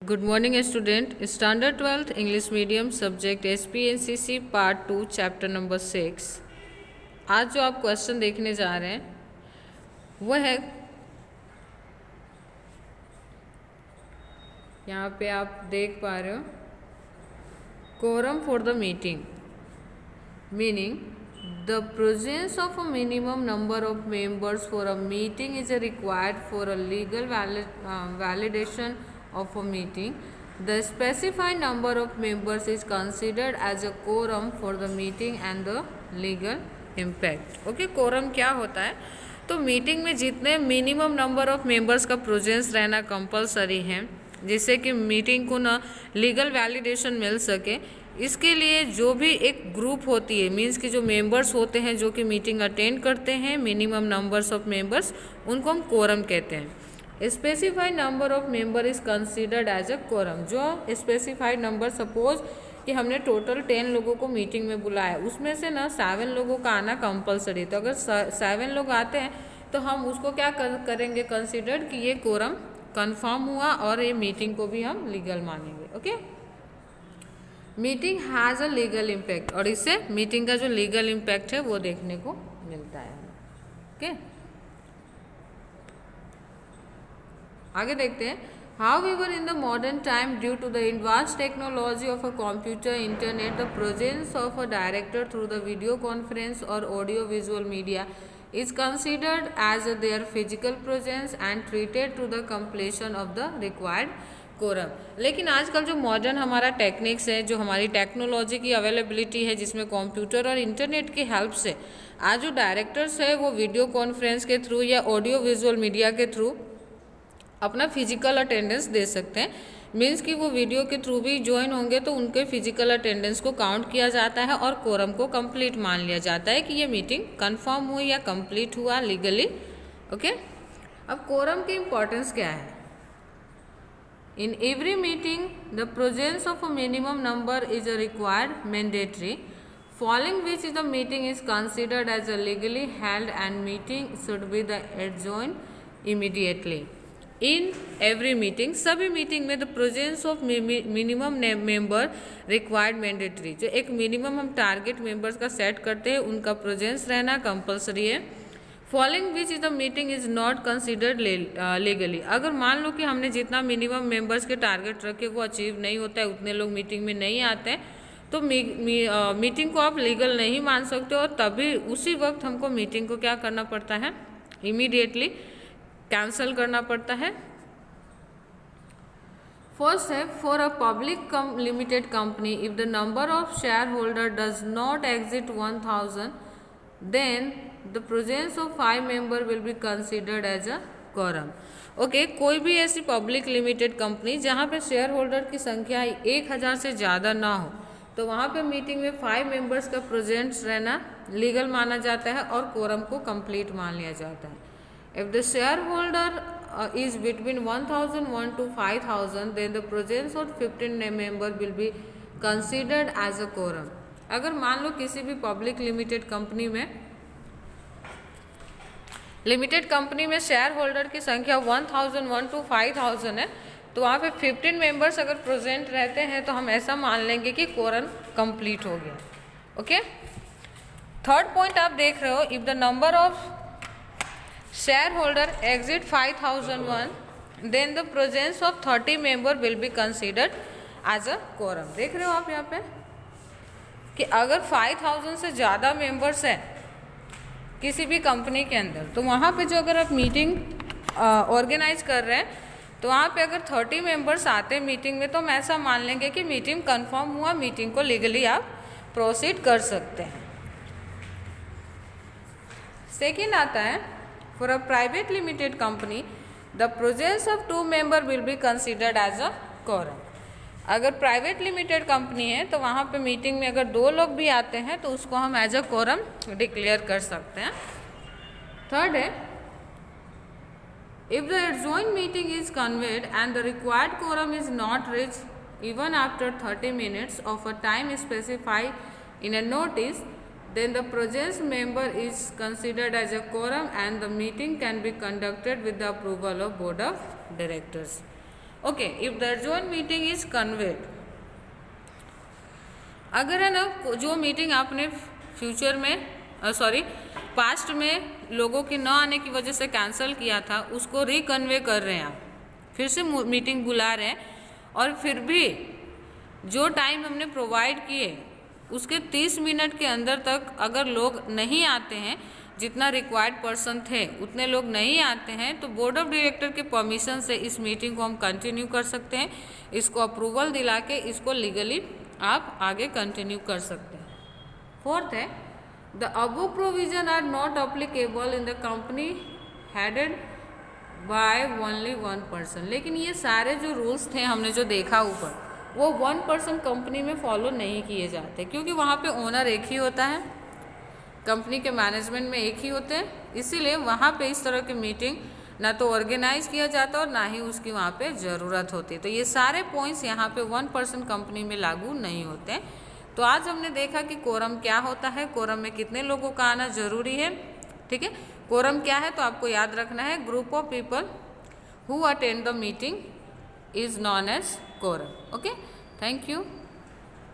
Good morning student. Standard 12th English medium subject SPNCC part 2 chapter number 6। आज जो आप question देखने जा रहे हैं वह है, यहाँ पे आप देख पा रहे हो, quorum for the meeting, meaning the presence of a minimum number of members for a meeting is required for a legal validation of a meeting. The specified number of members is considered as a quorum for the meeting and the legal impact. Okay, quorum क्या होता है? तो meeting में जितने minimum number of members का presence रहना compulsory है, जिससे कि मीटिंग को ना लीगल वैलिडेशन मिल सके, इसके लिए जो भी एक ग्रुप होती है, मींस कि जो मेंबर्स होते हैं जो कि मीटिंग अटेंड करते हैं, मिनिमम नंबर्स ऑफ मेंबर्स, उनको हम कोरम कहते हैं। Specified number of member is considered as a quorum. जो स्पेसिफाइड नंबर, सपोज कि हमने टोटल 10 लोगों को मीटिंग में बुलाया, उसमें से ना 7 लोगों का आना कंपलसरी, तो अगर 7 लोग आते हैं तो हम उसको क्या करेंगे, कंसिडर्ड कि ये कोरम कंफर्म हुआ और ये मीटिंग को भी हम लीगल मानेंगे। Okay, meeting has a legal impact, और इससे मीटिंग का जो लीगल इम्पैक्ट है वो देखने को मिलता है। ओके, आगे देखते हैं। However, in the modern time, due to the advanced technology of a computer, internet, the presence of a director through the video conference or audio visual media is considered as their physical presence and treated to the completion of the required quorum. लेकिन आजकल जो modern हमारा techniques है, जो हमारी technology की availability है, जिसमें कंप्यूटर और इंटरनेट की हेल्प से आज जो डायरेक्टर्स है वो वीडियो कॉन्फ्रेंस के थ्रू या ऑडियो विजुअल मीडिया के थ्रू अपना फिजिकल अटेंडेंस दे सकते हैं। मीन्स कि वो वीडियो के थ्रू भी ज्वाइन होंगे तो उनके फिजिकल अटेंडेंस को काउंट किया जाता है और कोरम को कंप्लीट मान लिया जाता है कि ये मीटिंग कंफर्म हुई या कंप्लीट हुआ लीगली। ओके, अब कोरम की इम्पोर्टेंस क्या है? In every meeting the presence of a minimum number is a required mandatory, following which the meeting is considered as a legally held and meeting should be the adjourn immediately. In every meeting, सभी meeting में the presence of minimum member required mandatory, जो एक minimum हम target members का set करते हैं उनका presence रहना कंपलसरी है। Following which the meeting is not considered legally, अगर मान लो कि हमने जितना मिनिमम मेंबर्स के टारगेट रखे वो अचीव नहीं होता है, उतने लोग मीटिंग में नहीं आते हैं, तो मीटिंग को आप लीगल नहीं मान सकते, और तभी उसी वक्त हमको मीटिंग को क्या करना पड़ता है, इमीडिएटली कैंसल करना पड़ता है। फर्स्ट है, for a public limited company if the number of shareholder does not exit 1000 then the presence of 5 member will be considered as a quorum. Okay, कोई भी ऐसी पब्लिक लिमिटेड कंपनी जहाँ पे share holder की संख्या 1000 से ज़्यादा ना हो, तो वहाँ पे मीटिंग में 5 मेंबर्स का प्रेजेंस रहना लीगल माना जाता है और कोरम को कंप्लीट मान लिया जाता है। If the shareholder is between 1001 to 5000, then the presence of 15 member will be considered as a quorum. अगर मान लो किसी भी पब्लिक लिमिटेड कंपनी में शेयर होल्डर की संख्या 1001 to 5000 है, तो वहाँ पे 15 मेंबर्स अगर प्रेजेंट रहते हैं तो हम ऐसा मान लेंगे कि कोरम कंप्लीट हो गया। ओके, थर्ड पॉइंट आप देख रहे हो, if the number of shareholder exit 5001 then the presence of 30 member will be considered as a quorum। देख रहे हो आप यहाँ पे कि अगर 5000 से ज़्यादा मेंबर्स हैं किसी भी कंपनी के अंदर, तो वहाँ पे जो अगर आप मीटिंग ऑर्गेनाइज कर रहे हैं तो वहाँ पे अगर 30 मेंबर्स आते हैं मीटिंग में, तो हम ऐसा मान लेंगे कि मीटिंग कंफर्म हुआ, मीटिंग को लीगली आप प्रोसीड कर सकते हैं। सेकेंड आता है, For a private limited company, the presence of 2 member will be considered as a quorum। अगर प्राइवेट लिमिटेड कंपनी है तो वहाँ पे मीटिंग में अगर 2 लोग भी आते हैं तो उसको हम एज अ कोरम डिक्लेयर कर सकते हैं। थर्ड है, if the adjourned meeting is conveyed and the required quorum is not reached even after 30 minutes of a time specified in a notice, then the presence member is considered as a quorum and the meeting can be conducted with the approval of board of directors। Okay, if the adjourn meeting is conveyed, अगर है ना जो meeting आपने future में past में लोगों के न आने की वजह से कैंसिल किया था, उसको रिकन्वे कर रहे हैं आप, फिर से मीटिंग बुला रहे हैं, और फिर भी जो टाइम हमने प्रोवाइड किए उसके 30 मिनट के अंदर तक अगर लोग नहीं आते हैं, जितना रिक्वायर्ड पर्सन थे उतने लोग नहीं आते हैं, तो बोर्ड ऑफ डायरेक्टर के परमिशन से इस मीटिंग को हम कंटिन्यू कर सकते हैं। इसको अप्रूवल दिला के इसको लीगली आप आगे कंटिन्यू कर सकते हैं। फोर्थ है, the above provision are not applicable in the company headed by only one person. लेकिन ये सारे जो रूल्स थे हमने जो देखा ऊपर, वो वन पर्सन कंपनी में फॉलो नहीं किए जाते, क्योंकि वहाँ पे ओनर एक ही होता है, कंपनी के मैनेजमेंट में एक ही होते हैं, इसीलिए वहाँ पे इस तरह की मीटिंग ना तो ऑर्गेनाइज किया जाता और ना ही उसकी वहाँ पे ज़रूरत होती। तो ये सारे पॉइंट्स यहाँ पे वन पर्सन कंपनी में लागू नहीं होते हैं। तो आज हमने देखा कि कोरम क्या होता है, कोरम में कितने लोगों का आना जरूरी है। ठीक है, कोरम क्या है तो आपको याद रखना है, group of people who attend the meeting is known as quorum. Okay, thank you.